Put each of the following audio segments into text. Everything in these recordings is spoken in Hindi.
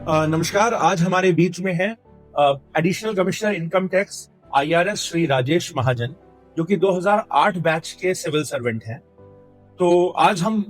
नमस्कार। आज हमारे बीच में है additional commissioner income tax IRS Shri Rajesh Mahajan, जो कि 2008 बैच के सिविल सर्वेंट हैं। तो आज हम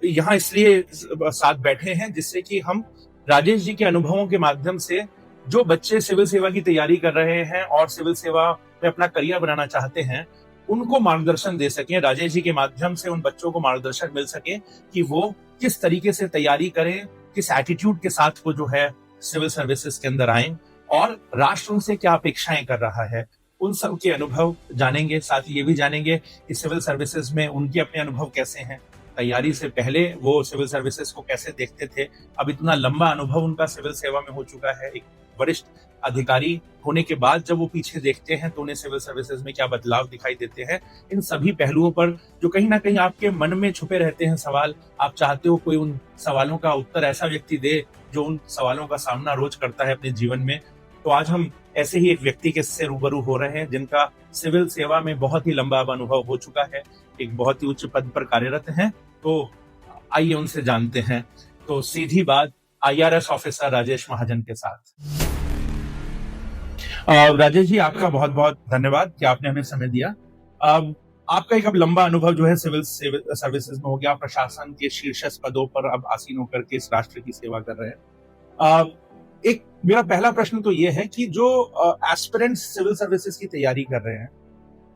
यहाँ इसलिए साथ बैठे हैं जिससे कि हम राजेश जी के अनुभवों के माध्यम से जो बच्चे सिविल सेवा की तैयारी कर रहे हैं और सिविल सेवा में अपना करियर बनाना चाहते हैं, उनको मार्गदर्शन दे सकें। राजेश जी के माध्यम से उन बच्चों को मार्गदर्शन मिल सके कि वो किस तरीके से तैयारी करें, किस एटीट्यूड के साथ वो जो है सिविल सर्विसेज के अंदर आए और राष्ट्र उनसे क्या अपेक्षाएं कर रहा है, उन सब के अनुभव जानेंगे। साथ ही ये भी जानेंगे कि सिविल सर्विसेज में उनके अपने अनुभव कैसे हैं, तैयारी से पहले वो सिविल सर्विसेज को कैसे देखते थे, अब इतना लंबा अनुभव उनका सिविल सेवा में हो चुका है, एक वरिष्ठ अधिकारी होने के बाद जब वो पीछे देखते हैं तो उन्हें सिविल सर्विसेज में क्या बदलाव दिखाई देते हैं। इन सभी पहलुओं पर जो कहीं ना कहीं आपके मन में छुपे रहते हैं सवाल, आप चाहते हो कोई उन सवालों का उत्तर ऐसा व्यक्ति दे जो उन सवालों का सामना रोज करता है अपने जीवन में। तो आज हम ऐसे ही एक व्यक्ति के से रूबरू हो रहे हैं जिनका सिविल सेवा में बहुत ही लंबा अनुभव हो चुका है, एक बहुत ही उच्च पद पर कार्यरत हैं। तो आइए उनसे जानते हैं। तो सीधी बात आईआरएस ऑफिसर राजेश महाजन के साथ। राजेश जी, आपका बहुत बहुत धन्यवाद कि आपने हमें समय दिया। आपका एक अब लंबा अनुभव जो है सिविल सर्विसेज में हो गया, प्रशासन के शीर्षस्थ पदों पर अब आसीन होकर के इस राष्ट्र की सेवा कर रहे हैं। एक मेरा पहला प्रश्न तो ये है कि जो एस्पिरेंट्स सिविल सर्विसेज की तैयारी कर रहे हैं,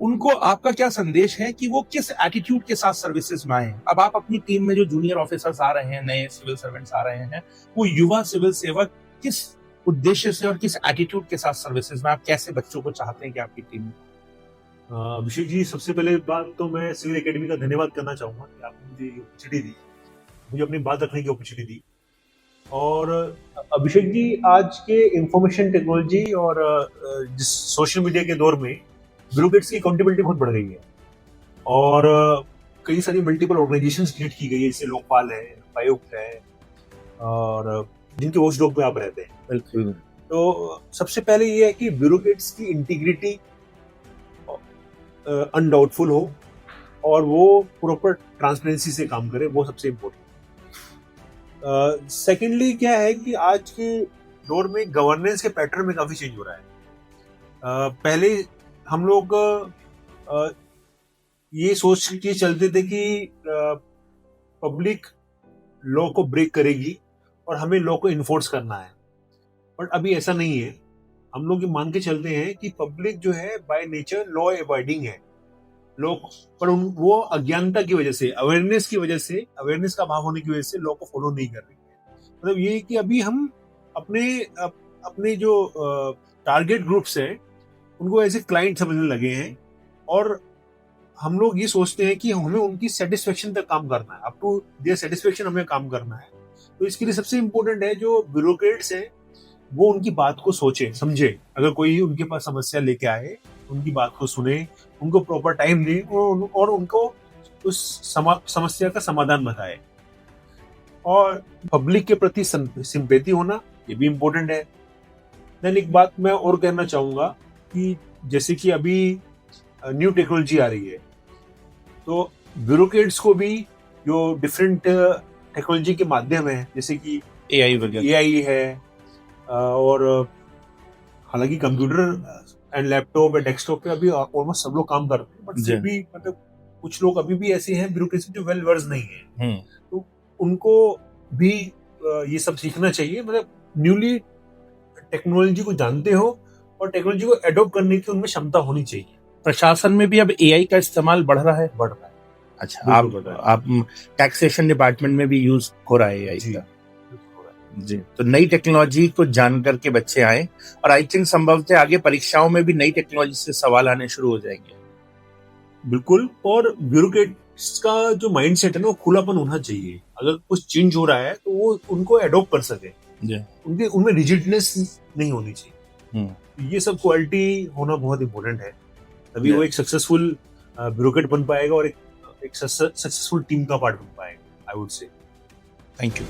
उनको आपका क्या संदेश है कि वो किस एटीट्यूड के साथ सर्विसेज में आए। अब आप अपनी टीम में जो जूनियर ऑफिसर्स आ रहे हैं, नए सिविल सर्वेंट्स आ रहे हैं, वो युवा सिविल सेवक किस उद्देश्य से और किस एटीट्यूड के साथ सर्विसेज में, आप कैसे बच्चों को चाहते हैं कि आपकी टीम में? अभिषेक जी, सबसे पहले बात तो मैं सिविल एकेडमी का धन्यवाद करना चाहूंगा कि आपने मुझे ये अपॉर्चुनिटी दी, मुझे अपनी बात रखने की अपॉर्चुनिटी दी। और अभिषेक जी, आज के इंफॉर्मेशन टेक्नोलॉजी और जिस सोशल मीडिया के दौर में ब्यूरोक्रेट्स की अकाउंटेबिलिटी बहुत बढ़ गई है और कई सारी मल्टीपल ऑर्गेनाइजेशंस क्रिएट की गई है, जैसे लोकपाल है, आयुक्त है और जिनके वॉचडॉग में आप रहते हैं। बिल्कुल। तो सबसे पहले ये है कि ब्यूरोक्रेट्स की इंटीग्रिटी अनडाउटफुल हो और वो प्रॉपर ट्रांसपेरेंसी से काम करे, वो सबसे इम्पोर्टेंट। सेकेंडली क्या है कि आज के दौर में गवर्नेंस के पैटर्न में काफी चेंज हो रहा है। पहले हम लोग ये सोच के चलते थे कि पब्लिक लॉ को ब्रेक करेगी और हमें लॉ को इन्फोर्स करना है, बट अभी ऐसा नहीं है। हम लोग ये मान के चलते हैं कि पब्लिक जो है बाय नेचर लॉ अवॉइडिंग है, लोग पर वो अज्ञानता की वजह से, अवेयरनेस की वजह से, अवेयरनेस का अभाव होने की वजह से लॉ को फॉलो नहीं कर रही है। मतलब ये कि अभी हम अपने जो टारगेट ग्रुप्स हैं उनको ऐसे क्लाइंट समझने लगे हैं और हम लोग ये सोचते हैं कि हमें उनकी सेटिस्फेक्शन तक काम करना है, अप टू देयर सेटिस्फेक्शन हमें काम करना है। तो इसके लिए सबसे इम्पोर्टेंट है जो ब्यूरोक्रेट्स हैं वो उनकी बात को सोचे समझे। अगर कोई उनके पास समस्या लेके आए, उनकी बात को सुने, उनको प्रॉपर टाइम दें और उनको उस समस्या का समाधान बताए। और पब्लिक के प्रति सिंपैथी होना ये भी इम्पोर्टेंट है। देन एक बात मैं और कहना चाहूंगा कि जैसे कि अभी न्यू टेक्नोलॉजी आ रही है, तो ब्यूरोक्रेट्स को भी जो डिफरेंट टेक्नोलॉजी के माध्यम है, जैसे कि एआई है और हालांकि कंप्यूटर एंड लैपटॉप और डेस्कटॉप पे अभी ऑलमोस्ट सब लोग काम कर रहे हैं, बट फिर भी मतलब कुछ लोग अभी भी ऐसे हैं ब्यूरोक्रेसी जो वेल वर्स नहीं है, तो उनको भी ये सब सीखना चाहिए। मतलब न्यूली टेक्नोलॉजी को जानते हो और टेक्नोलॉजी को एडॉप्ट करने की उनमें क्षमता होनी चाहिए। प्रशासन में भी अब एआई का इस्तेमाल बढ़ रहा है। अच्छा, आप टैक्सेशन डिपार्टमेंट में भी यूज हो रहा है एआई का? जी। तो नई टेक्नोलॉजी को जान करके बच्चे आए और आई थिंक संभवतः आगे परीक्षाओं में भी नई टेक्नोलॉजी से सवाल आने शुरू हो जाएंगे। बिल्कुल। और ब्यूरोक्रेट्स का जो माइंडसेट है ना, वो खुलापन होना चाहिए। अगर कुछ चेंज हो रहा है तो वो उनको एडॉप्ट कर सके, उनमें रिजिडनेस नहीं होनी चाहिए। ये सब क्वालिटी होना बहुत इंपॉर्टेंट है, तभी वो एक सक्सेसफुल ब्यूरोक्रेट बन पाएगा और एक सक्सेसफुल टीम का पार्ट बन पाएगा, I would say. Thank you.